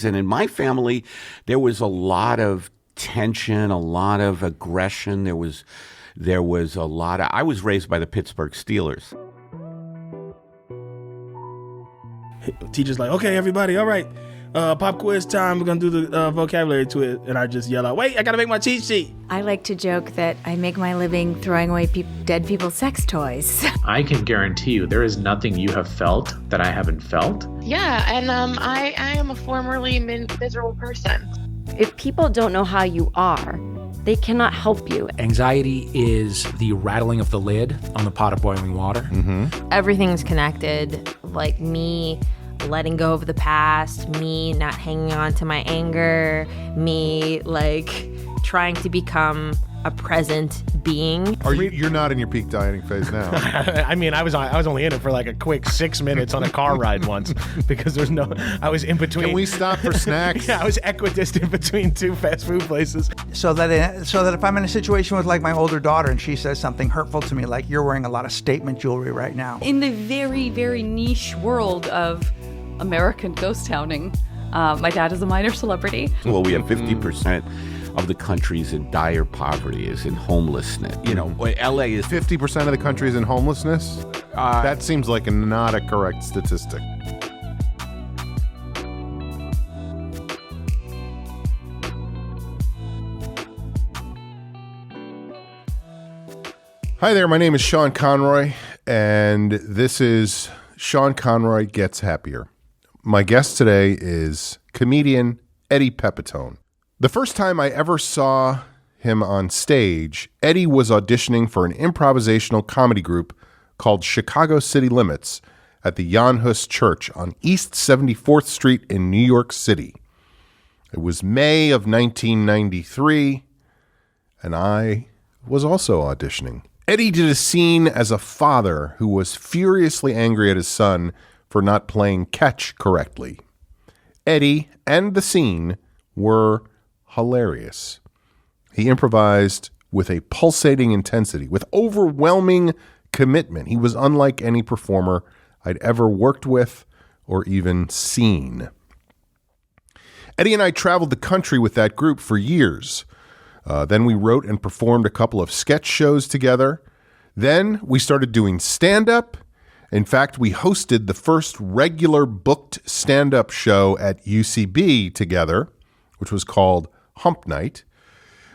And in my family, there was a lot of tension, a lot of aggression. There was a lot of. I was raised by the Pittsburgh Steelers. Teacher's like, okay, everybody, all right, pop quiz time. We're gonna do the vocabulary to it, and I just yell out, wait, I gotta make my cheat sheet. I like to joke that I make my living throwing away dead people's sex toys. I can guarantee you there is nothing you have felt that I haven't felt. Yeah, and I am a formerly miserable person. If people don't know how you are, they cannot help you. Anxiety is the rattling of the lid on the pot of boiling water. Mm-hmm. Everything's connected, like me letting go of the past, me not hanging on to my anger, me like trying to become a present being. You're not in your peak dieting phase now. I mean, I was only in it for like a quick 6 minutes on a car ride once because I was in between. Can we stop for snacks? Yeah, I was equidistant between two fast food places. So that if I'm in a situation with like my older daughter and she says something hurtful to me, like you're wearing a lot of statement jewelry right now. In the very, very niche world of American ghost towning, my dad is a minor celebrity. Well, we have 50% of the country's in dire poverty, is in homelessness. You know, LA is 50% of the country is in homelessness. That seems like not a correct statistic. Hi there, my name is Sean Conroy, and this is Sean Conroy Gets Happier. My guest today is comedian Eddie Pepitone. The first time I ever saw him on stage, Eddie was auditioning for an improvisational comedy group called Chicago City Limits at the Jan Hus Church on East 74th Street in New York City. It was May of 1993, and I was also auditioning. Eddie did a scene as a father who was furiously angry at his son for not playing catch correctly. Eddie and the scene were hilarious. He improvised with a pulsating intensity, with overwhelming commitment. He was unlike any performer I'd ever worked with or even seen. Eddie and I traveled the country with that group for years. Then we wrote and performed a couple of sketch shows together. Then we started doing stand-up. In fact, we hosted the first regular booked stand-up show at UCB together, which was called Hump Night.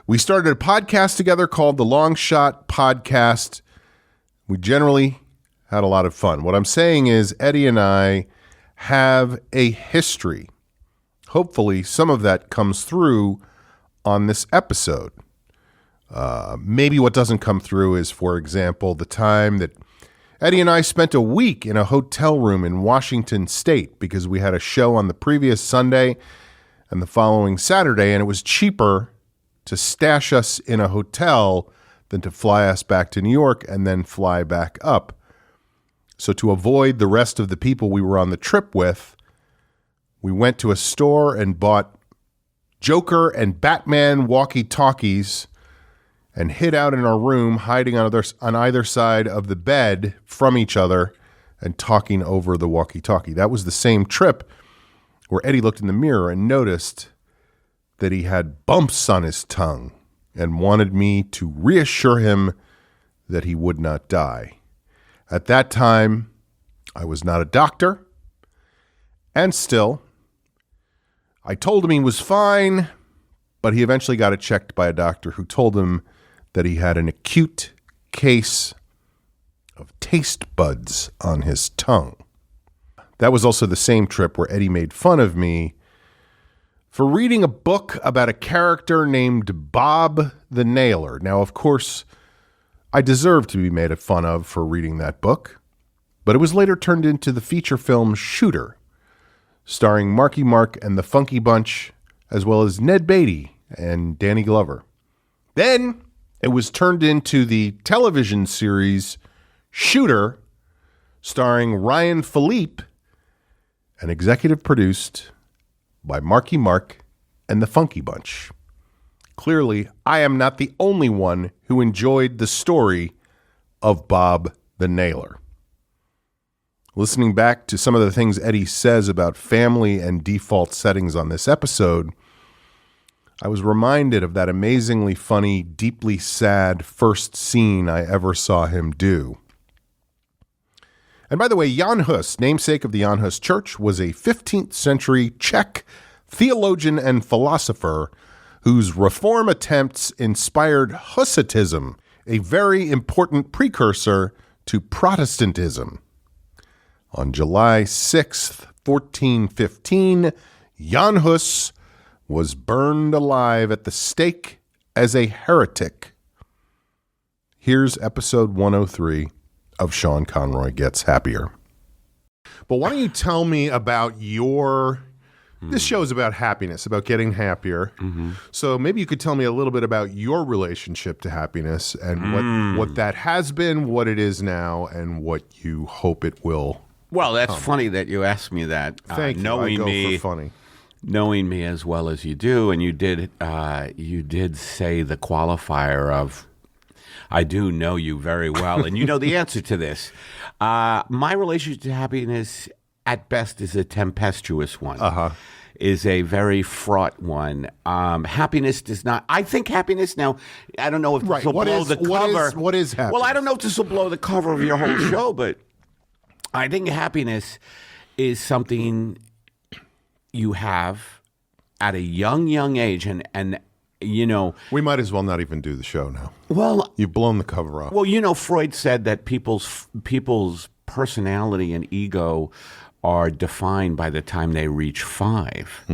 We started a podcast together called The Long Shot Podcast. We generally had a lot of fun. What I'm saying is Eddie and I have a history. Hopefully some of that comes through on this episode. Maybe what doesn't come through is, for example, the time that Eddie and I spent a week in a hotel room in Washington State because we had a show on the previous Sunday and the following Saturday, and it was cheaper to stash us in a hotel than to fly us back to New York and then fly back up. So to avoid the rest of the people we were on the trip with, we went to a store and bought Joker and Batman walkie-talkies and hid out in our room, hiding on either side of the bed from each other and talking over the walkie-talkie. That was the same trip where Eddie looked in the mirror and noticed that he had bumps on his tongue and wanted me to reassure him that he would not die. At that time, I was not a doctor, and still, I told him he was fine, but he eventually got it checked by a doctor who told him that he had an acute case of taste buds on his tongue. That was also the same trip where Eddie made fun of me for reading a book about a character named Bob the Nailer. Now, of course, I deserved to be made fun of for reading that book, but it was later turned into the feature film Shooter, starring Marky Mark and the Funky Bunch, as well as Ned Beatty and Danny Glover. Then it was turned into the television series Shooter, starring Ryan Philippe, and executive produced by Marky Mark and the Funky Bunch. Clearly, I am not the only one who enjoyed the story of Bob the Nailer. Listening back to some of the things Eddie says about family and default settings on this episode, I was reminded of that amazingly funny, deeply sad first scene I ever saw him do. And by the way, Jan Hus, namesake of the Jan Hus Church, was a 15th century Czech theologian and philosopher whose reform attempts inspired Hussitism, a very important precursor to Protestantism. On July 6th, 1415, Jan Hus was burned alive at the stake as a heretic. Here's episode 103 of Sean Conroy Gets Happier. But why don't you tell me about your... This show is about happiness, about getting happier. Mm-hmm. So maybe you could tell me a little bit about your relationship to happiness and what that has been, what it is now, and what you hope it will. Well, that's funny that you asked me that. Thank you. Knowing I go me, for funny. Knowing me as well as you do, and you did say the qualifier of, I do know you very well, and you know the answer to this. My relationship to happiness, at best, is a tempestuous one. Is a very fraught one. Happiness does not. I think happiness. Now, I don't know if this will blow the cover. What is happiness? Well, I don't know if this will blow the cover of your whole show, but I think happiness is something you have at a young age, and you know, we might as well not even do the show now. Well, you've blown the cover off. Well, you know, Freud said that people's personality and ego are defined by the time they reach 5.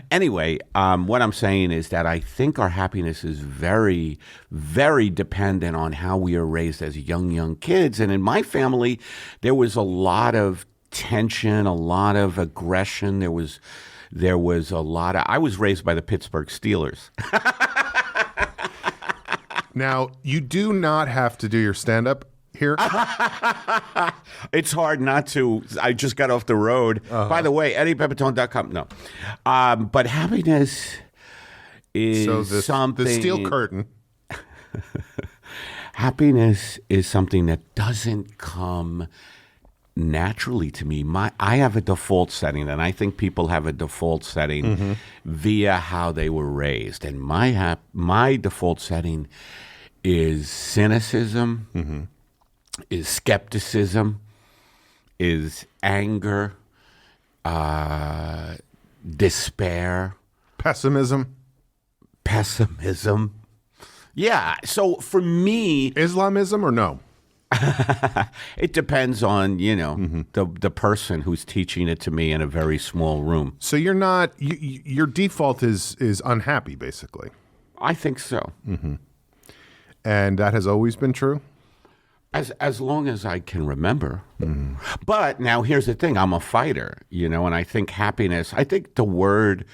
Anyway, what I'm saying is that I think our happiness is very, very dependent on how we are raised as young kids. And in my family, there was a lot of tension, a lot of aggression. There was a lot of... I was raised by the Pittsburgh Steelers. Now, you do not have to do your stand-up here. It's hard not to. I just got off the road. By the way, EddiePepitone.com. No. But happiness is something... The steel curtain. Happiness is something that doesn't come naturally to me. I have a default setting, and I think people have a default setting via how they were raised. And my default setting is cynicism, is skepticism, is anger, despair, pessimism. Yeah. So for me, Islamism or no? It depends on, you know, the person who's teaching it to me in a very small room. So you're not, your default is unhappy, basically. I think so. And that has always been true? As long as I can remember. But now here's the thing. I'm a fighter, you know, and I think happiness, I think the word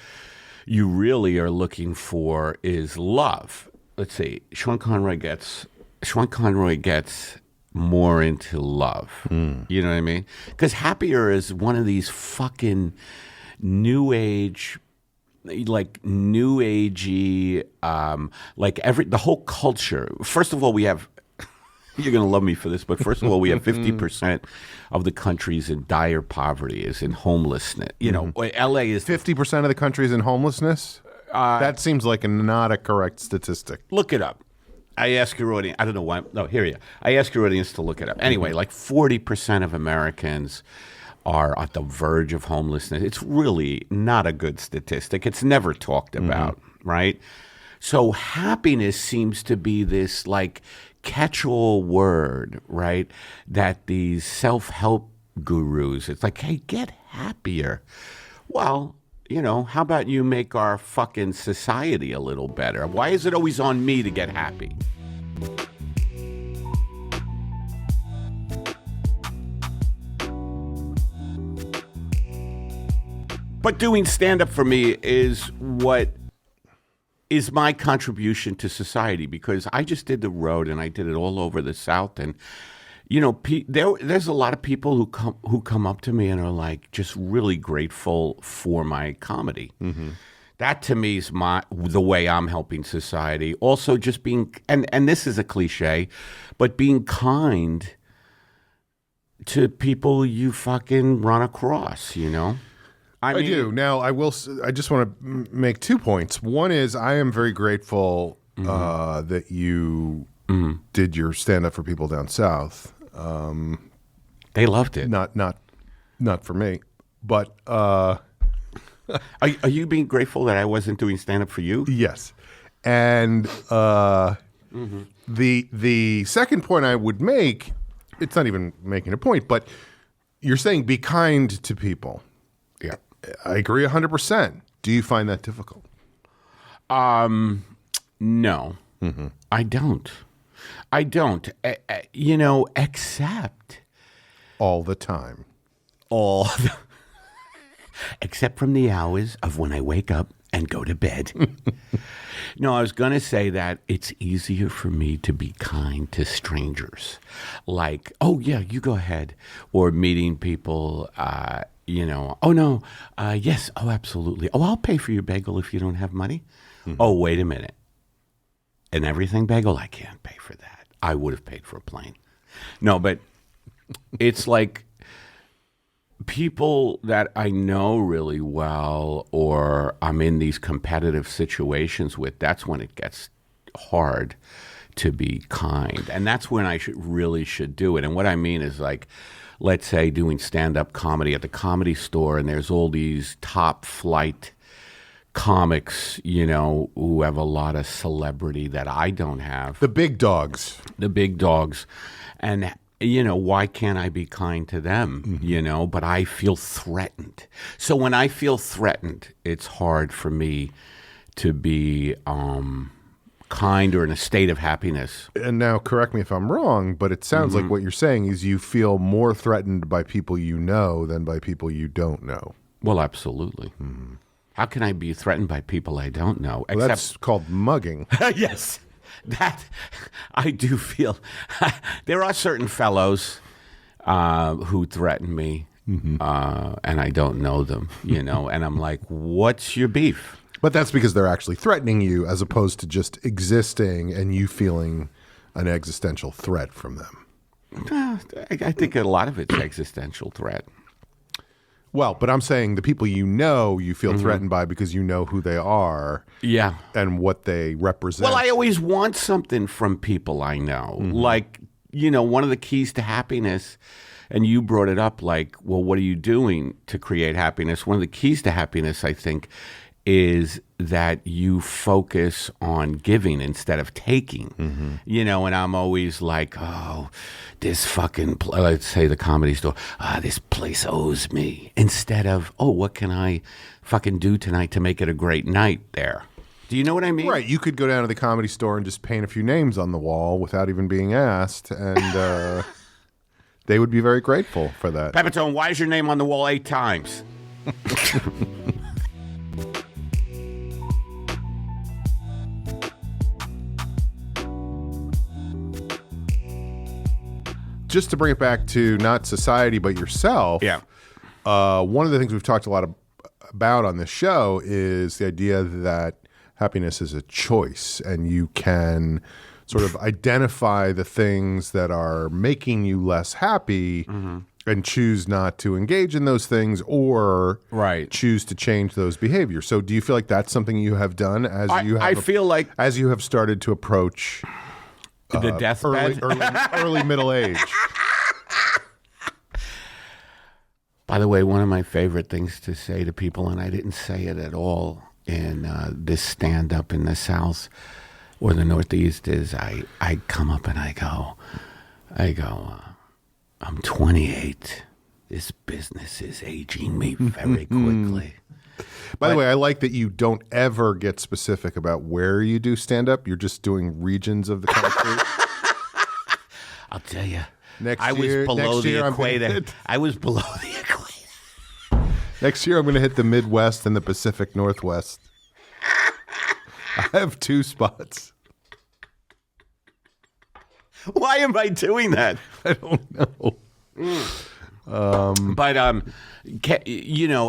you really are looking for is love. Let's see. Sean Conroy gets more into love. You know what I mean? Because happier is one of these fucking new agey, the whole culture. First of all, we have, you're going to love me for this, but first of all, we have 50% of the country's in dire poverty, is in homelessness. You know, LA is 50% of the country is in homelessness. That seems like not a correct statistic. Look it up. I ask your audience. I don't know why. No, here you. I ask your audience to look it up. Anyway, like 40% of Americans are at the verge of homelessness. It's really not a good statistic. It's never talked about, right? So happiness seems to be this like catch-all word, right? That these self-help gurus, it's like, hey, get happier. Well, you know, how about you make our fucking society a little better? Why is it always on me to get happy? But doing stand-up for me is what is my contribution to society, because I just did the road and I did it all over the South. And, you know, there's a lot of people who come up to me and are like just really grateful for my comedy. That to me is the way I'm helping society. Also just being, and this is a cliche, but being kind to people you fucking run across, you know? I do. Now, I just want to make 2 points. One is I am very grateful that you did your stand-up for people down south. They loved it. Not for me. But are you being grateful that I wasn't doing stand-up for you? Yes. And the second point I would make, it's not even making a point, but you're saying be kind to people. Yeah. I agree 100%. Do you find that difficult? No. I don't. Except all the time. Except from the hours of when I wake up and go to bed. No, I was going to say that it's easier for me to be kind to strangers. Like, oh, yeah, you go ahead. Or meeting people, oh, no, yes, oh, absolutely. Oh, I'll pay for your bagel if you don't have money. Oh, wait a minute. An everything bagel? I can't pay for that. I would have paid for a plane. No, but it's like people that I know really well or I'm in these competitive situations with, that's when it gets hard to be kind. And that's when I should do it. And what I mean is, like, let's say doing stand-up comedy at the Comedy Store, and there's all these top flight comics, who have a lot of celebrity that I don't have. The big dogs. And why can't I be kind to them, but I feel threatened. So when I feel threatened, it's hard for me to be kind or in a state of happiness. And now correct me if I'm wrong, but it sounds like what you're saying is you feel more threatened by people you know than by people you don't know. Well, absolutely. How can I be threatened by people I don't know? Well, that's called mugging. Yes. That I do feel. There are certain fellows who threaten me, and I don't know them, and I'm like, what's your beef? But that's because they're actually threatening you as opposed to just existing and you feeling an existential threat from them. I think a lot of it's existential threat. Well, but I'm saying the people you feel threatened by because you know who they are. Yeah. And what they represent. Well, I always want something from people I know. Like, one of the keys to happiness, and you brought it up, like, well, what are you doing to create happiness? One of the keys to happiness, I think, is that you focus on giving instead of taking, and I'm always like, oh, this fucking, let's say the Comedy Store, this place owes me, instead of, oh, what can I fucking do tonight to make it a great night there? Do you know what I mean? Right. You could go down to the Comedy Store and just paint a few names on the wall without even being asked, and they would be very grateful for that. Pepitone, why is your name on the wall 8 times? Just to bring it back to not society, but yourself. Yeah. One of the things we've talked a lot about on this show is the idea that happiness is a choice, and you can sort of identify the things that are making you less happy and choose not to engage in those things or choose to change those behaviors. So do you feel like that's something you have done as you have started to approach the deathbed? early middle age? By the way, one of my favorite things to say to people, and I didn't say it at all in this stand-up in the South or the Northeast, is I come up and I go, I'm 28. This business is aging me very quickly. By the way, I like that you don't ever get specific about where you do stand-up. You're just doing regions of the country. I'll tell you. I was below the equator. I was below the equator. Next year, I'm going to hit the Midwest and the Pacific Northwest. I have 2 spots. Why am I doing that? I don't know. But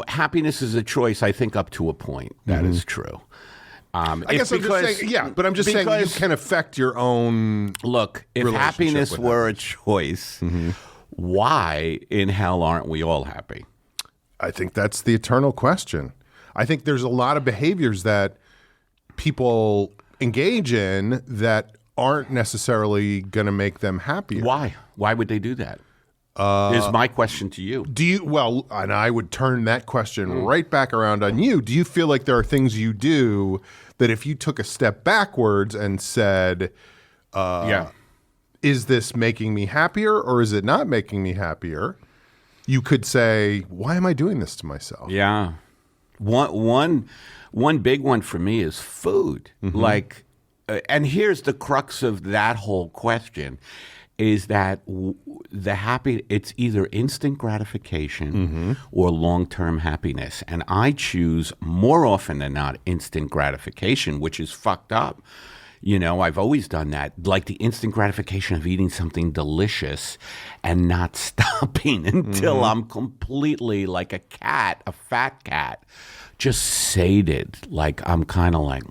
happiness is a choice. I think up to a point that is true. I guess I'm just saying, but I'm just saying you can affect your own. Look, if happiness were a choice, why in hell aren't we all happy? I think that's the eternal question. I think there's a lot of behaviors that people engage in that aren't necessarily going to make them happier. Why? Why would they do that? Is my question to you. Do you, well, and I would turn that question right back around on you. Do you feel like there are things you do that if you took a step backwards and said, is this making me happier or is it not making me happier? You could say, why am I doing this to myself? Yeah. One big one for me is food. Like, and here's the crux of that whole question is that it's either instant gratification or long-term happiness. And I choose more often than not instant gratification, which is fucked up. You know, I've always done that, like the instant gratification of eating something delicious and not stopping until I'm completely like a cat, a fat cat, just sated. Like I'm kind of like,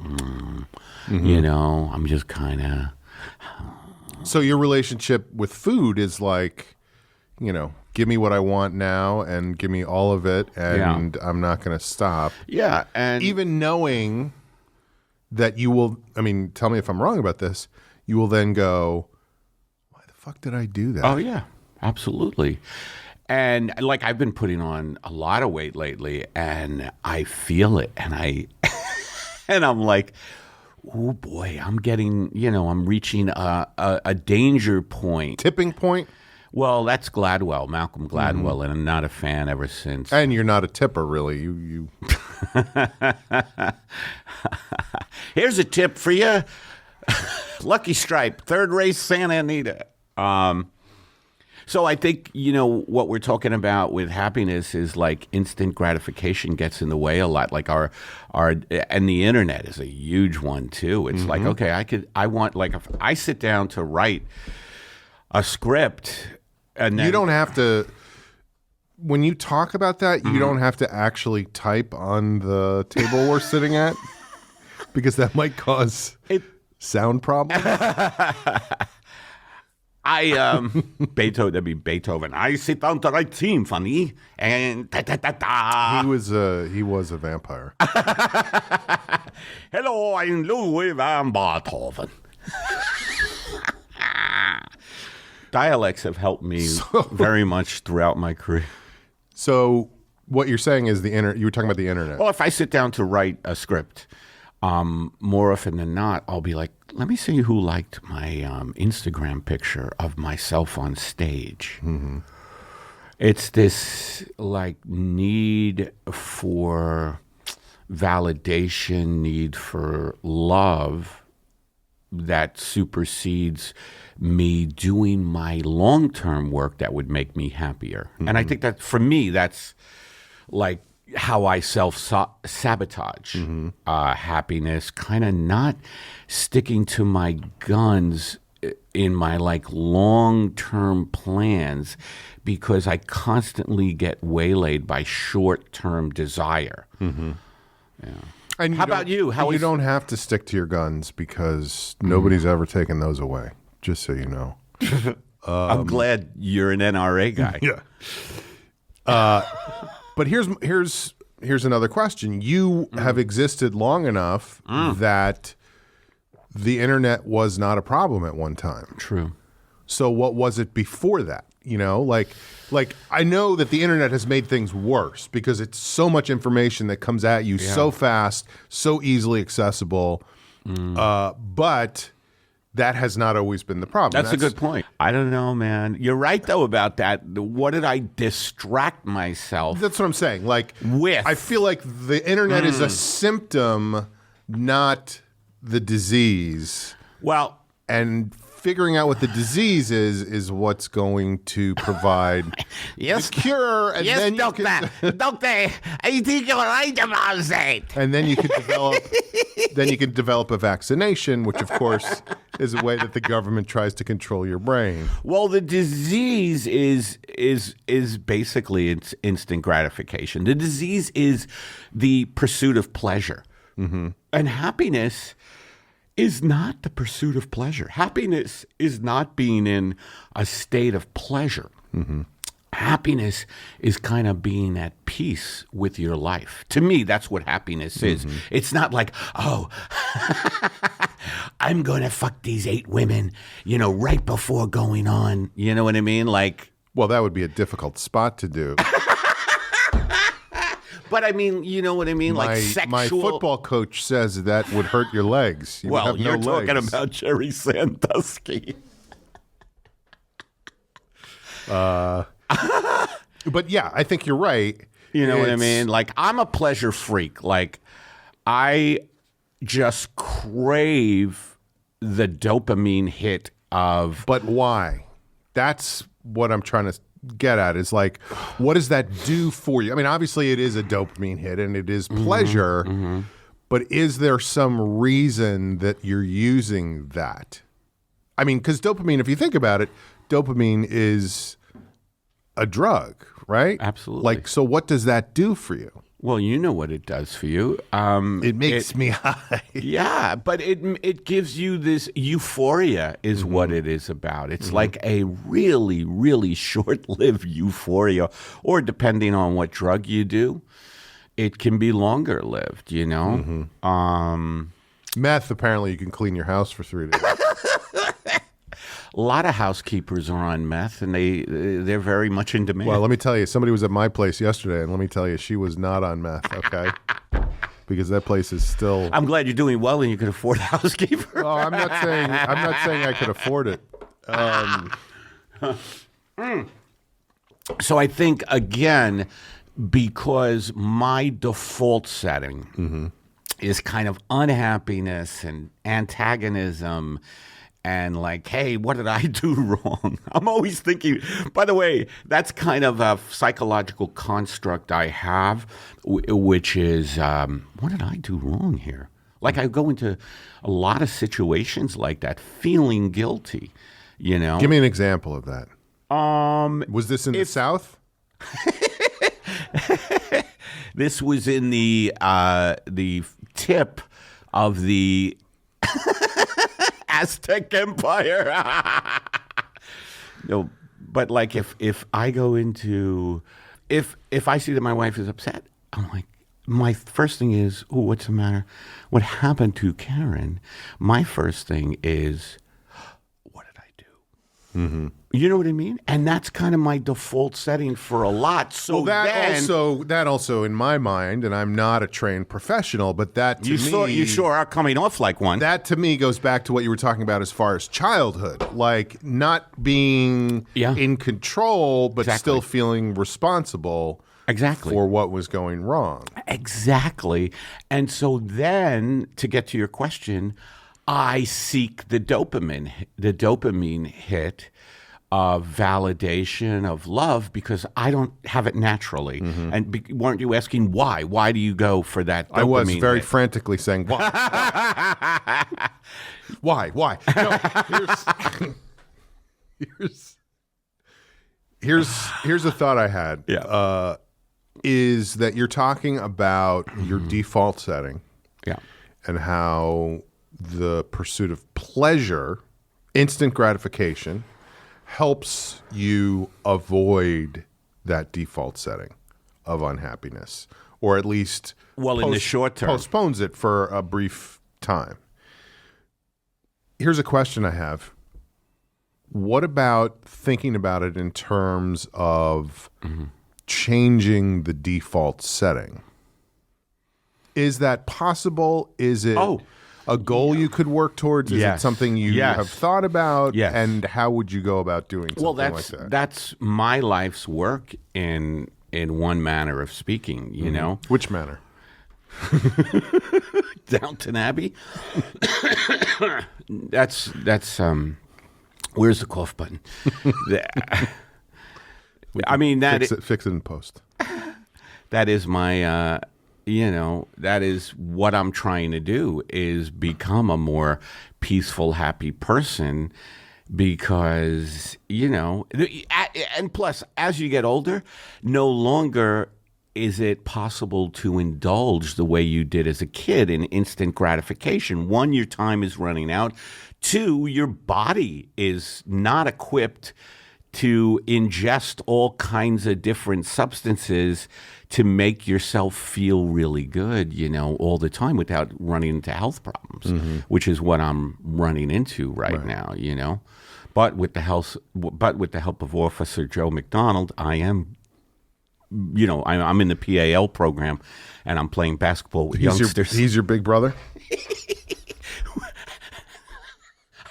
you know, I'm just kind of. So your relationship with food is like, you know, give me what I want now and give me all of it and I'm not going to stop. Yeah. And even knowing that you will, I mean, tell me if I'm wrong about this, you will then go, why the fuck did I do that? Oh, yeah, absolutely. And like I've been putting on a lot of weight lately and I feel it and and I'm like, oh boy, I'm getting, you know, I'm reaching a danger point. Tipping point? Well, that's Gladwell, Malcolm Gladwell, and I'm not a fan ever since. And you're not a tipper, really. You. Here's a tip for you. Lucky Stripe, third race Santa Anita. So I think, you know, what we're talking about with happiness is like instant gratification gets in the way a lot. Like our and the internet is a huge one too. It's like, okay, I want, like if I sit down to write a script and then, you don't have to, when you talk about that, you don't have to actually type on the table we're sitting at because that might cause sound problems. Beethoven, that'd be Beethoven. I sit down to write symphony and ta-ta-ta-ta. He was a vampire. Hello, I'm Louis van Beethoven. Dialects have helped me very much throughout my career. So what you're saying is you were talking about the internet. Well, if I sit down to write a script, more often than not, I'll be like, let me see who liked my Instagram picture of myself on stage. It's this like need for validation, need for love that supersedes me doing my long-term work that would make me happier. And I think that for me, that's like how I self-sabotage happiness, kind of not sticking to my guns in my like long-term plans because I constantly get waylaid by short-term desire. Yeah. And how about you? You don't have to stick to your guns because nobody's ever taken those away, just so you know. I'm glad you're an NRA guy. Yeah. But here's another question. You have existed long enough that the internet was not a problem at one time. True. So what was it before that? You know, like I know that the internet has made things worse because it's so much information that comes at you so fast, so easily accessible. But that has not always been the problem. That's a good point. I don't know, man. You're right, though, about that. What did I distract myself? That's what I'm saying. Like, with? I feel like the internet is a symptom, not the disease. Well, and figuring out what the disease is what's going to provide the cure. And then doctor. Doctor, I think you're right about that. And then you can develop a vaccination, which of course is a way that the government tries to control your brain. Well, the disease is basically it's instant gratification. The disease is the pursuit of pleasure. And happiness is not the pursuit of pleasure. Happiness is not being in a state of pleasure. Happiness is kind of being at peace with your life. To me, that's what happiness is. It's not like, oh, I'm going to fuck these 8 women, right before going on. You know what I mean? Like, well, that would be a difficult spot to do. But I mean, you know what I mean? Like sexual. My football coach says that would hurt your legs. You would have no you're talking legs. about Jerry Sandusky. But yeah, I think you're right. You know what I mean? Like, I'm a pleasure freak. Like, I just crave the dopamine hit of. But why? That's what I'm trying to get at, is like, what does that do for you? I mean, obviously it is a dopamine hit and it is pleasure, but is there some reason that you're using that? I mean, because dopamine, if you think about it, dopamine is a drug, right? Absolutely. Like, so what does that do for you? Well, you know what it does for you. It makes me high. Yeah, but it gives you this euphoria is what it is about. It's like a really, really short-lived euphoria, or depending on what drug you do, it can be longer-lived, Meth, apparently you can clean your house for 3 days. A lot of housekeepers are on meth, and they're very much in demand. Well, let me tell you, somebody was at my place yesterday, and let me tell you, she was not on meth, okay? Because that place is still. I'm glad you're doing well and you can afford a housekeeper. Oh, I'm not saying I could afford it. So I think, again, because my default setting is kind of unhappiness and antagonism and like, hey, what did I do wrong? I'm always thinking, by the way, that's kind of a psychological construct I have, which is, what did I do wrong here? Like, I go into a lot of situations like that feeling guilty, Give me an example of that. Was this in the South? This was in the tip of the Aztec Empire. No, but like if I go into if I see that my wife is upset, I'm like, my first thing is, oh, what's the matter? What happened to Karen? My first thing is, what did I do? You know what I mean? And that's kind of my default setting for a lot. So that also in my mind, and I'm not a trained professional, but that to me, you sure are coming off like one. That to me goes back to what you were talking about as far as childhood, like not being in control, but still feeling responsible. Exactly. For what was going wrong. Exactly. And so then, to get to your question, I seek the dopamine hit of validation, of love, because I don't have it naturally. And weren't you asking why? Why do you go for that dopamine I was very hit? frantically saying, why? Why? No, here's a thought I had. Yeah. Is that you're talking about your default setting, and how the pursuit of pleasure, instant gratification, helps you avoid that default setting of unhappiness, or at least in the short term postpones it for a brief time. Here's a question I have. What about thinking about it in terms of changing the default setting? Is that possible? Is it a goal you could work towards? Is it something you have thought about? Yes. And how would you go about doing something like that? That's my life's work in one manner of speaking, you know? Which manner? Downton Abbey? That's where's the cough button? I mean, fix it in post. That is my, that is what I'm trying to do, is become a more peaceful, happy person, because, and plus, as you get older, no longer is it possible to indulge the way you did as a kid in instant gratification. One, your time is running out. Two, your body is not equipped to ingest all kinds of different substances to make yourself feel really good, all the time without running into health problems, which is what I'm running into right now, But with the help of Officer Joe McDonald, I am, I'm in the PAL program, and I'm playing basketball with youngsters. He's your big brother?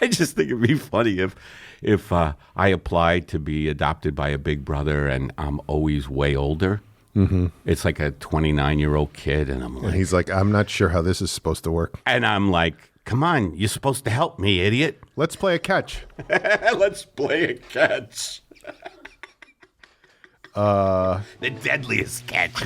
I just think it'd be funny if I applied to be adopted by a big brother and I'm always way older. Mm-hmm. It's like a 29-year-old kid, and And he's like, I'm not sure how this is supposed to work. And I'm like, come on, you're supposed to help me, idiot. Let's play a catch. Let's play a catch. The deadliest catch.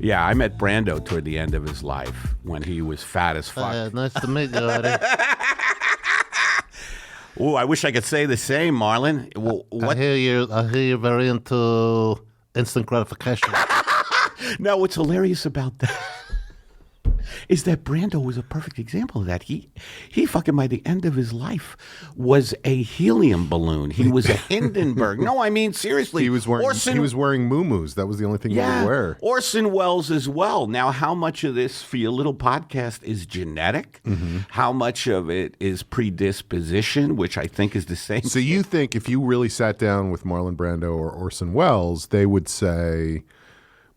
Yeah, I met Brando toward the end of his life when he was fat as fuck. Nice to meet you, Eddie. Oh, I wish I could say the same, Marlon. Well, I hear you're very into instant gratification. No, what's hilarious about that is that Brando was a perfect example of that. He fucking, by the end of his life, was a helium balloon. He was a Hindenburg. No, I mean, seriously. He was wearing muumuus. That was the only thing he would wear. Orson Welles as well. Now, how much of this for your little podcast is genetic? Mm-hmm. How much of it is predisposition, which I think is the same. So you think if you really sat down with Marlon Brando or Orson Welles, they would say,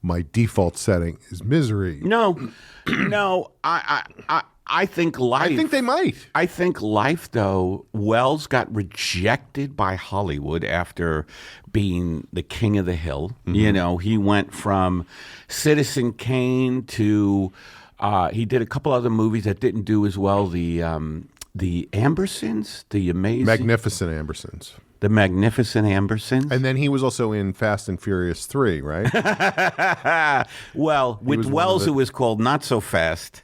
my default setting is misery? No, I think life. I think they might. I think life, though, Wells got rejected by Hollywood after being the king of the hill. Mm-hmm. He went from Citizen Kane to he did a couple other movies that didn't do as well. The Ambersons, the amazing, Magnificent Ambersons. The Magnificent Ambersons. And then he was also in Fast and Furious 3, right? Well, with Wells, it was called Not So Fast.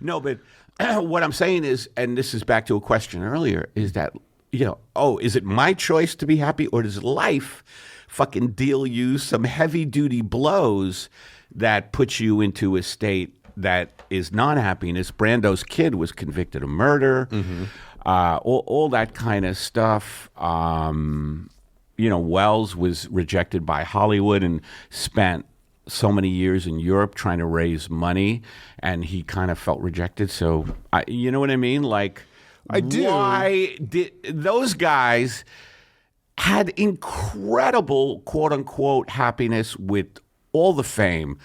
No, but what I'm saying is, and this is back to a question earlier, is that, is it my choice to be happy, or does life fucking deal you some heavy-duty blows that puts you into a state that is non-happiness? Brando's kid was convicted of murder, all that kind of stuff. Wells was rejected by Hollywood and spent so many years in Europe trying to raise money, and he kind of felt rejected. So, you know what I mean? Like, I do. Why did those guys had incredible quote-unquote happiness with all the fame?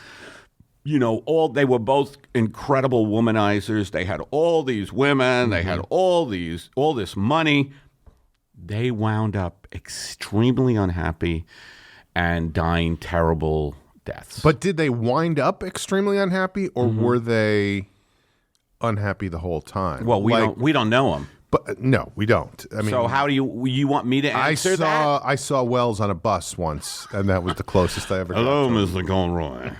They were both incredible womanizers. They had all these women. They had all this money. They wound up extremely unhappy and dying terrible deaths. But did they wind up extremely unhappy, or were they unhappy the whole time? Well, we don't know them. But no, we don't. I mean, so how do you want me to answer that? I saw Wells on a bus once, and that was the closest I ever got. Hello, Mr. Conroy.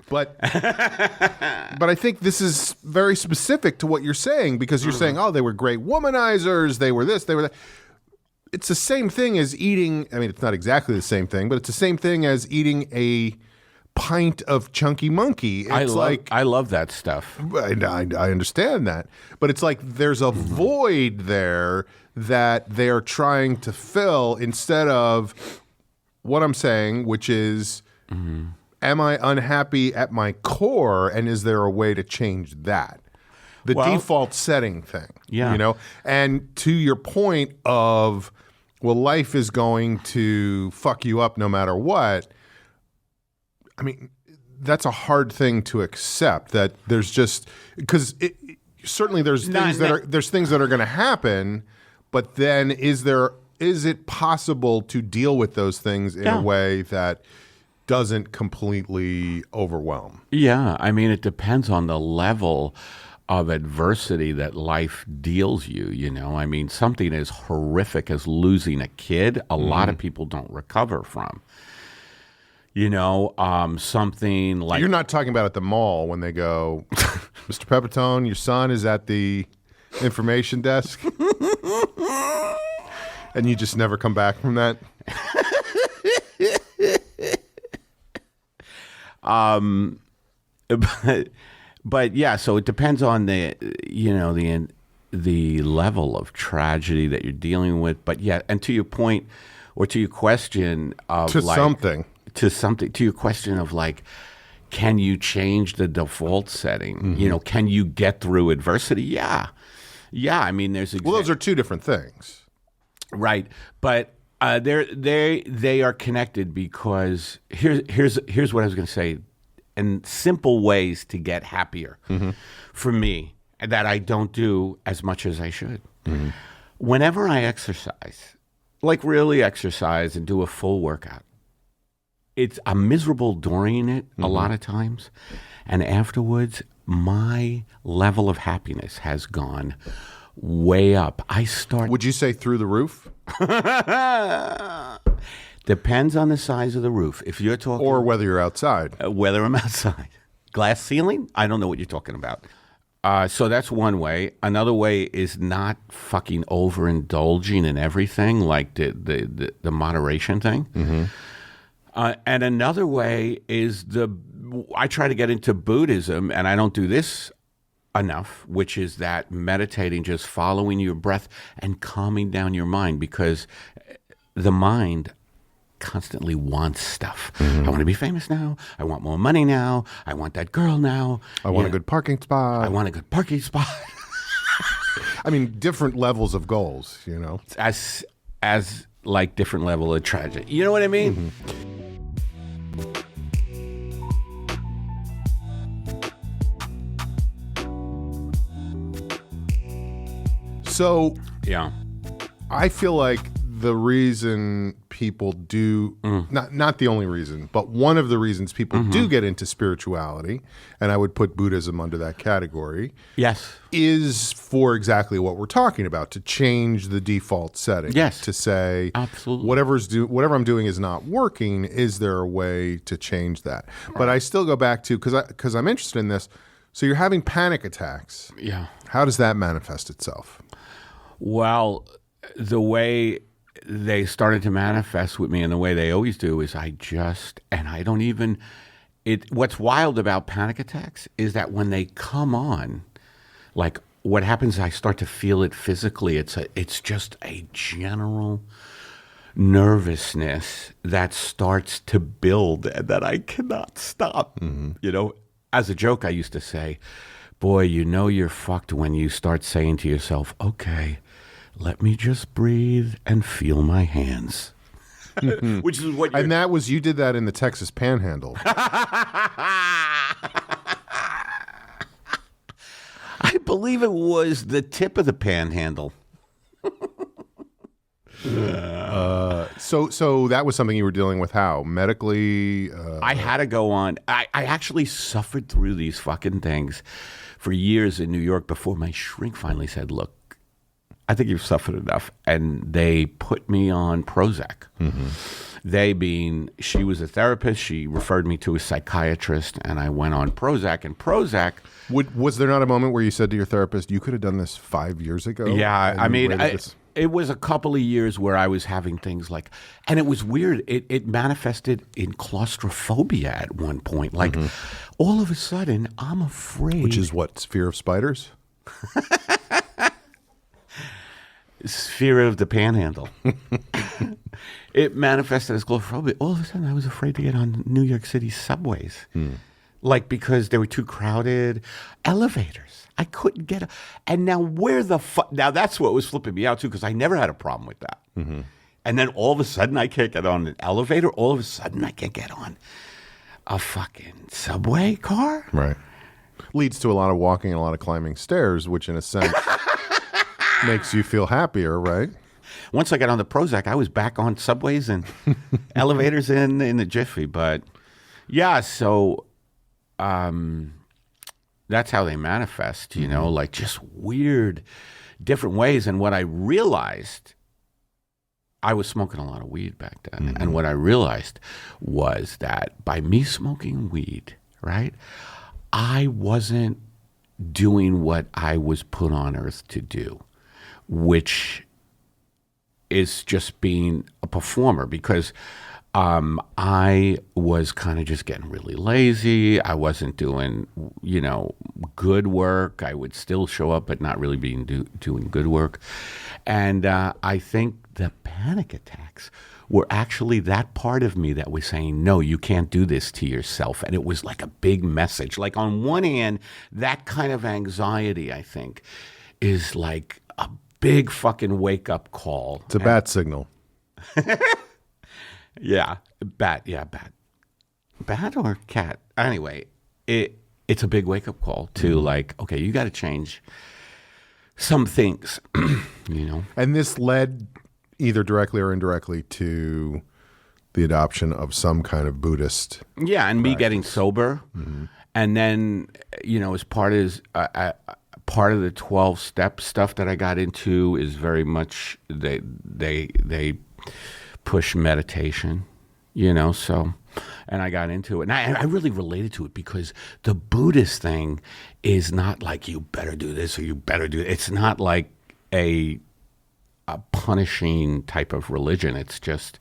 But I think this is very specific to what you're saying, because you're saying, they were great womanizers, they were this, they were that. It's the same thing as eating, I mean, it's not exactly the same thing, but it's the same thing as eating a pint of Chunky Monkey. It's I love that stuff. I understand that. But it's like there's a void there that they're trying to fill, instead of what I'm saying, which is, am I unhappy at my core, and is there a way to change that? The default setting thing. Yeah. And to your point of, life is going to fuck you up no matter what. I mean, that's a hard thing to accept, that there's just, because certainly there's things that are going to happen, but then is it possible to deal with those things in a way that doesn't completely overwhelm? Yeah, I mean, it depends on the level of adversity that life deals you, I mean, something as horrific as losing a kid, a lot of people don't recover from. Something like... You're not talking about at the mall when they go, Mr. Pepitone, your son is at the information desk, and you just never come back from that? But yeah, so it depends on the the level of tragedy that you're dealing with. But yeah, and to your point or to your question of To something. To your question of like, can you change the default setting? You know, can you get through adversity? Yeah. I mean, there's well, those are two different things, right? But they are connected because here's what I was going to say, and simple ways to get happier for me that I don't do as much as I should. Whenever I exercise, like really exercise and do a full workout, I'm miserable during it a lot of times, and afterwards my level of happiness has gone way up. Would you say through the roof? Depends on the size of the roof. If you're talking, or whether you're outside. Whether I'm outside. Glass ceiling? I don't know what you're talking about. So that's one way. Another way is not fucking overindulging in everything, like the moderation thing. And another way is I try to get into Buddhism, and I don't do this enough, which is that meditating, just following your breath and calming down your mind, because the mind constantly wants stuff. I want to be famous now. I want more money now. I want that girl now. I want a good parking spot. I want a good parking spot. I mean, different levels of goals, you know. As like different level of tragedy. You know what I mean? So, yeah, I feel like the reason people do, not the only reason, but one of the reasons people do get into spirituality, and I would put Buddhism under that category, yes, is for exactly what we're talking about, to change the default setting. Yes. To say, absolutely, whatever I'm doing is not working, is there a way to change that? Right. But I still go back to, because I'm interested in this, so you're having panic attacks. Yeah. How does that manifest itself? Well, the way they started to manifest with me, and the way they always do, is I don't even, what's wild about panic attacks is that when they come on, like what happens, I start to feel it physically. It's just a general nervousness that starts to build and that I cannot stop. You know, as a joke, I used to say, boy, you know you're fucked when you start saying to yourself, okay, let me just breathe and feel my hands. Which is what and that was, you did that in the Texas Panhandle. I believe it was the tip of the Panhandle. So that was something you were dealing with how? Medically? I had to go on. I actually suffered through these fucking things for years in New York before my shrink finally said, look, I think you've suffered enough. And they put me on Prozac. They being, she was a therapist. She referred me to a psychiatrist, and I went on Prozac. And Prozac... Was there not a moment where you said to your therapist, you could have done this 5 years ago? Yeah, I mean, it was a couple of years where I was having things like, and it was weird. It manifested in claustrophobia at one point. Like, all of a sudden, I'm afraid. Which is what, fear of spiders? Fear of the Panhandle. It manifested as claustrophobia. All of a sudden, I was afraid to get on New York City subways. Like, because they were too crowded. Elevators. I couldn't get and now where the fuck? Now that's what was flipping me out too, because I never had a problem with that. And then all of a sudden I can't get on an elevator. All of a sudden I can't get on a fucking subway car. Right. Leads to a lot of walking and a lot of climbing stairs, which in a sense makes you feel happier, right? Once I got on the Prozac, I was back on subways and elevators in the jiffy. But yeah, so that's how they manifest, you know, like just weird, different ways. And what I realized, I was smoking a lot of weed back then. And what I realized was that by me smoking weed, right, I wasn't doing what I was put on earth to do, which is just being a performer. Because I was kind of just getting really lazy. I wasn't doing, good work. I would still show up, but not really doing good work. And I think the panic attacks were actually that part of me that was saying, no, you can't do this to yourself. And it was like a big message. Like on one hand, that kind of anxiety, I think, is like a big fucking wake-up call. It's a bat signal. Yeah, bat or cat. Anyway, it's a big wake-up call to like, okay, you got to change some things, And this led either directly or indirectly to the adoption of some kind of Buddhist. Yeah, and me getting sober, and then as part of the 12-step stuff that I got into is very much they push meditation, so, and I got into it, and I really related to it because the Buddhist thing is not like you better do this or you better do it. It's not like a punishing type of religion. It's just,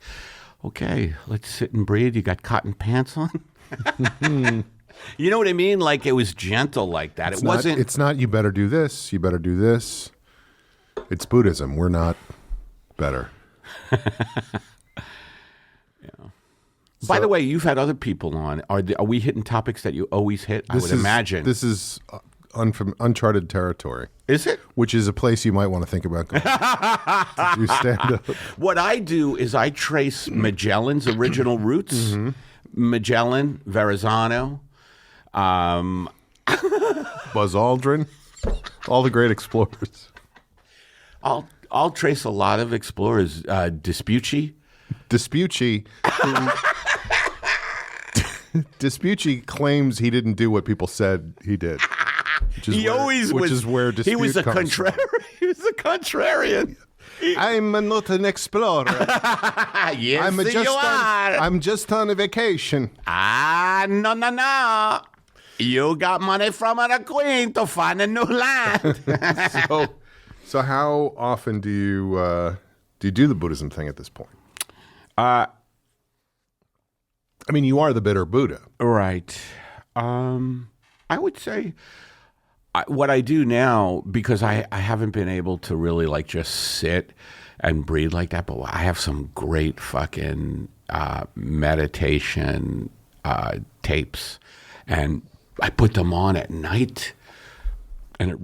okay, let's sit and breathe. You got cotton pants on? You know what I mean? Like it was gentle like that. It's not you better do this, you better do this. It's Buddhism. We're not better. By the way, you've had other people on. Are we hitting topics that you always hit? I would imagine. This is uncharted territory. Is it? Which is a place you might want to think about going to do stand-up. What I do is I trace Magellan's original routes. Magellan, Verrazano, Buzz Aldrin, all the great explorers. I'll trace a lot of explorers. Vespucci. Vespucci claims he didn't do what people said he did. He was a contrarian. I'm not an explorer. Yes, I'm just on a vacation. No. You got money from the Queen to find a new land. So how often do you do the Buddhism thing at this point? I mean, you are the bitter Buddha. Right. I would say what I do now, because I haven't been able to really like just sit and breathe like that, but I have some great fucking meditation tapes, and I put them on at night, and it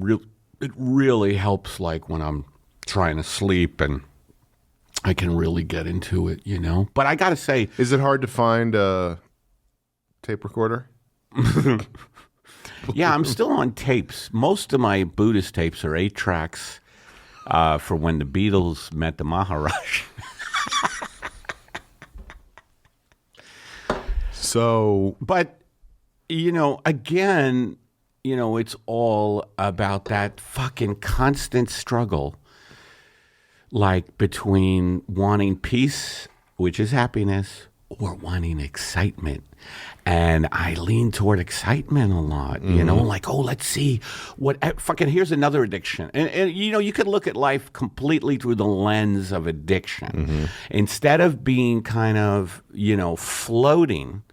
really helps, like when I'm trying to sleep, and I can really get into it, But I gotta say, is it hard to find a tape recorder? Yeah, I'm still on tapes. Most of my Buddhist tapes are 8 tracks for when the Beatles met the Maharaj. But again, it's all about that fucking constant struggle, like between wanting peace, which is happiness, or wanting excitement. And I lean toward excitement a lot, like, oh, let's see what fucking, here's another addiction. And you could look at life completely through the lens of addiction. Instead of being kind of, floating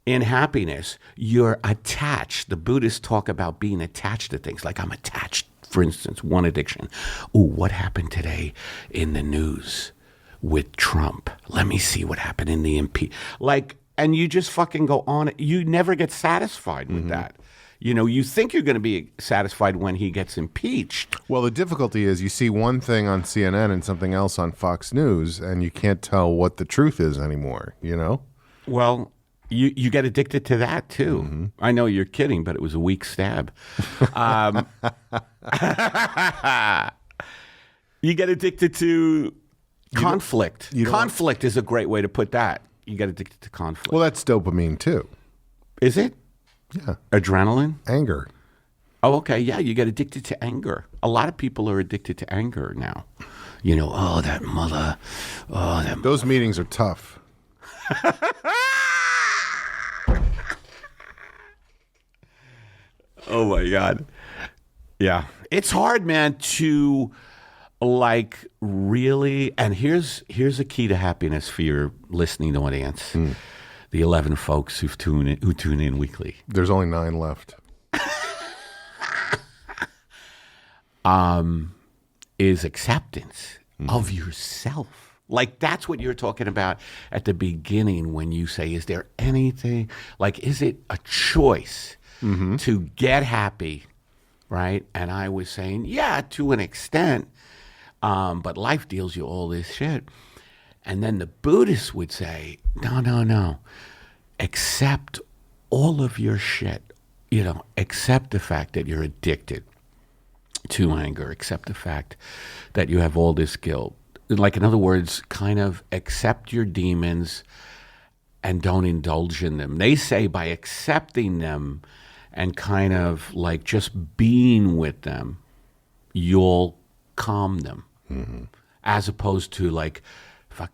in happiness, you're attached. The Buddhists talk about being attached to things. Like I'm attached, for instance, one addiction. Ooh, what happened today in the news with Trump? Let me see what happened in the and you just fucking go on. You never get satisfied with that. You think you're going to be satisfied when he gets impeached. Well, the difficulty is you see one thing on CNN and something else on Fox News, and you can't tell what the truth is anymore, Well, you get addicted to that, too. I know you're kidding, but it was a weak stab. You get addicted to conflict. Conflict is a great way to put that. You get addicted to conflict. Well, that's dopamine too. Is it? Yeah. Adrenaline? Anger. Oh, okay. Yeah, you get addicted to anger. A lot of people are addicted to anger now. Oh, that mother. Oh, that. Those meetings are tough. Oh, my God. Yeah. It's hard, man, to Like really, and here's a key to happiness for your listening audience. The 11 folks who tune in weekly. There's only 9 left. Is acceptance of yourself. Like that's what you're talking about at the beginning when you say, is there anything, like is it a choice to get happy, right? And I was saying, yeah, to an extent, but life deals you all this shit. And then the Buddhists would say, no, accept all of your shit, accept the fact that you're addicted to anger, accept the fact that you have all this guilt. Like, in other words, kind of accept your demons and don't indulge in them. They say by accepting them and kind of like just being with them, you'll calm them. As opposed to like, fuck,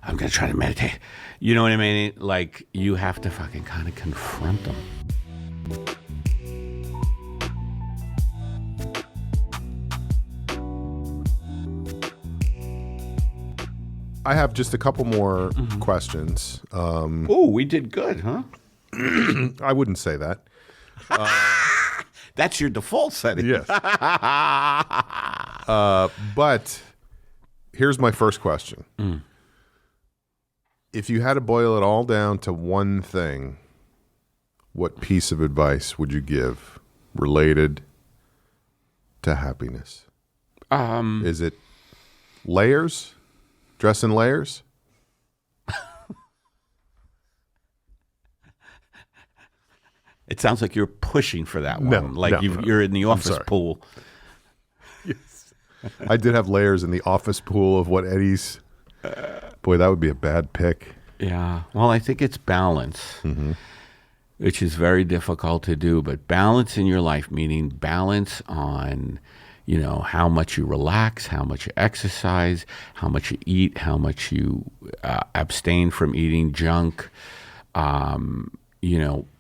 I'm going to try to meditate. You know what I mean? Like, you have to fucking kind of confront them. I have just a couple more questions. Oh, we did good, huh? I wouldn't say that. That's your default setting. Yes. But here's my first question. If you had to boil it all down to one thing, what piece of advice would you give related to happiness? Is it layers? Dress in layers? It sounds like you're pushing for that one. No, like no. you're in the office pool. Yes. I did have layers in the office pool of what Eddie's... Boy, that would be a bad pick. Yeah. Well, I think it's balance, which is very difficult to do. But balance in your life, meaning balance on... how much you relax, how much you exercise, how much you eat, how much you abstain from eating junk,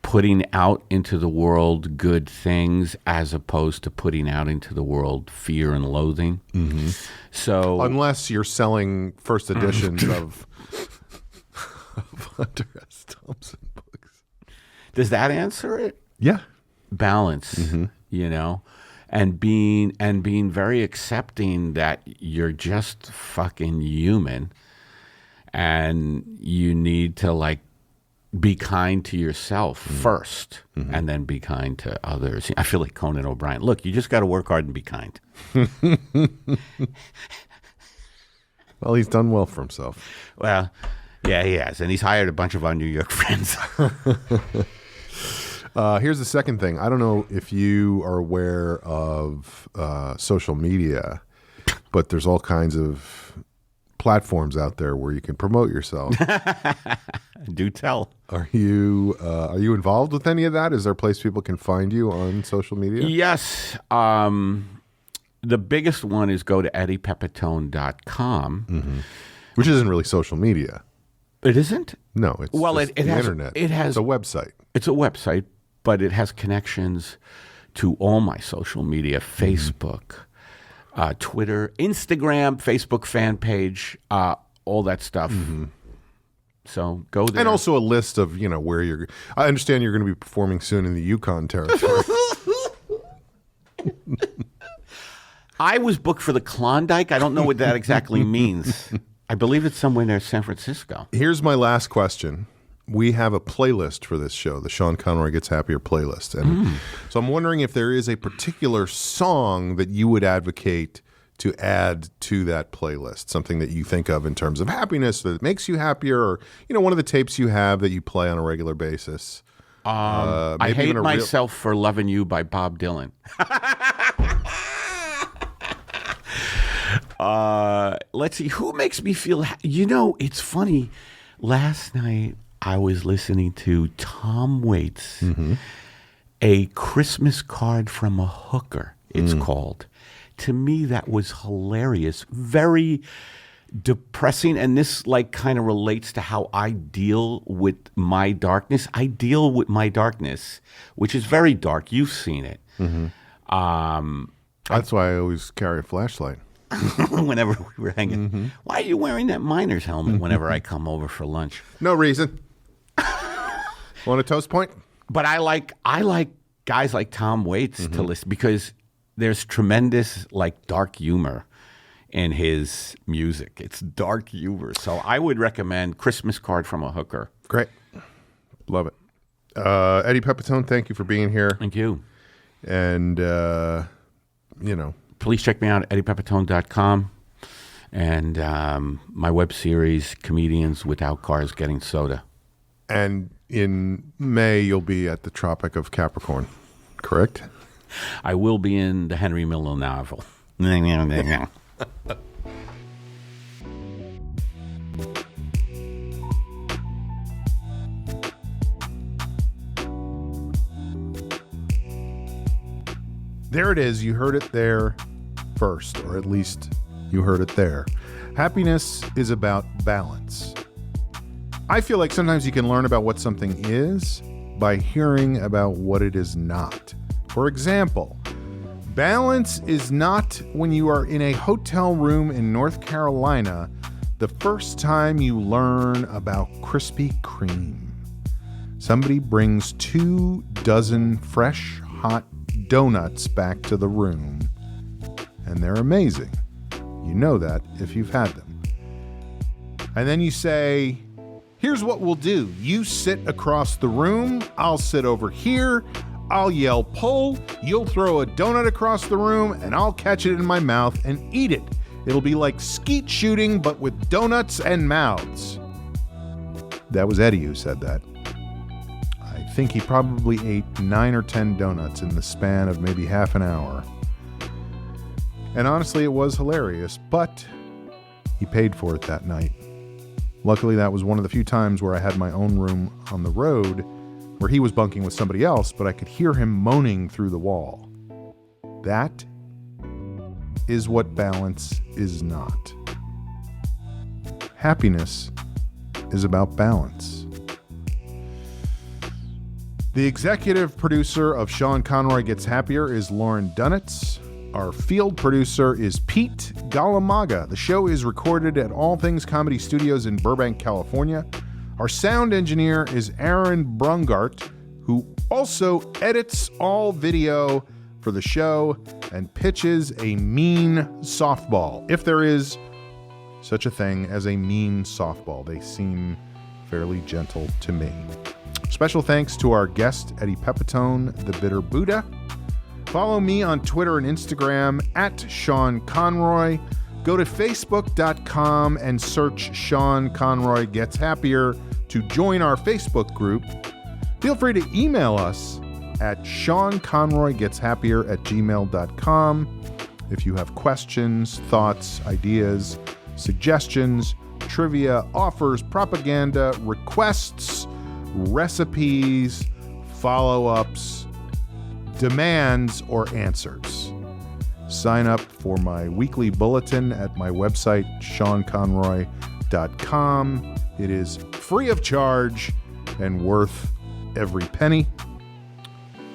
putting out into the world good things as opposed to putting out into the world fear and loathing. So, unless you're selling first editions of Hunter S. Thompson books. Does that answer it? Yeah. Balance, and being very accepting that you're just fucking human and you need to like be kind to yourself first and then be kind to others. I feel like Conan O'Brien. Look, you just got to work hard and be kind. Well, he's done well for himself. Well, yeah, he has. And he's hired a bunch of our New York friends. Here's the second thing. I don't know if you are aware of social media, but there's all kinds of platforms out there where you can promote yourself. Do tell. Are you involved with any of that? Is there a place people can find you on social media? Yes. The biggest one is go to eddiepepitone.com. Which isn't really social media. It isn't? No, it's well, just it the has, internet. It has it's a website. It's a website, but it has connections to all my social media, Facebook, Twitter, Instagram, Facebook fan page, all that stuff. So go there. And also a list of, where you're... I understand you're going to be performing soon in the Yukon territory. I was booked for the Klondike. I don't know what that exactly means. I believe it's somewhere near San Francisco. Here's my last question. We have a playlist for this show, the Sean Conroy Gets Happier playlist. And so I'm wondering if there is a particular song that you would advocate to add to that playlist, something that you think of in terms of happiness that makes you happier, or, one of the tapes you have that you play on a regular basis. I Hate Myself for Loving You by Bob Dylan. Let's see. Who makes me feel... it's funny. Last night, I was listening to Tom Waits, A Christmas Card from a Hooker, it's called. To me, that was hilarious. Very depressing. And this kind of relates to how I deal with my darkness. I deal with my darkness, which is very dark. You've seen it. That's why I always carry a flashlight. Whenever we were hanging. Why are you wearing that miner's helmet whenever I come over for lunch? No reason. Want a toast point? But I like guys like Tom Waits to listen because there's tremendous like dark humor in his music. It's dark humor. So I would recommend Christmas Card from a Hooker. Great. Love it. Eddie Pepitone, thank you for being here. Thank you. And, please check me out at eddiepepitone.com and my web series, Comedians Without Cars Getting Soda. And in May, you'll be at the Tropic of Capricorn, correct? I will be in the Henry Miller novel. There it is. You heard it there first, or at least you heard it there. Happiness is about balance. I feel like sometimes you can learn about what something is by hearing about what it is not. For example, balance is not when you are in a hotel room in North Carolina the first time you learn about Krispy Kreme. Somebody brings 24 fresh, hot donuts back to the room, and they're amazing. You know that if you've had them. And then you say, here's what we'll do. You sit across the room, I'll sit over here, I'll yell pull, you'll throw a donut across the room, and I'll catch it in my mouth and eat it. It'll be like skeet shooting, but with donuts and mouths. That was Eddie who said that. I think he probably ate 9 or 10 donuts in the span of maybe half an hour. And honestly, it was hilarious, but he paid for it that night. Luckily, that was one of the few times where I had my own room on the road where he was bunking with somebody else, but I could hear him moaning through the wall. That is what balance is not. Happiness is about balance. The executive producer of Sean Conroy Gets Happier is Lauren Dunitz. Our field producer is Pete Galamaga. The show is recorded at All Things Comedy Studios in Burbank, California. Our sound engineer is Aaron Brungart, who also edits all video for the show and pitches a mean softball, if there is such a thing as a mean softball. They seem fairly gentle to me. Special thanks to our guest, Eddie Pepitone, the Bitter Buddha. Follow me on Twitter and Instagram at Sean Conroy. Go to facebook.com and search Sean Conroy Gets Happier to join our Facebook group. Feel free to email us at seanconroygetshappier@gmail.com if you have questions, thoughts, ideas, suggestions, trivia, offers, propaganda, requests, recipes, follow-ups, demands, or answers. Sign up for my weekly bulletin at my website, seanconroy.com. It is free of charge and worth every penny.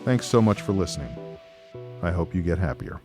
Thanks so much for listening. I hope you get happier.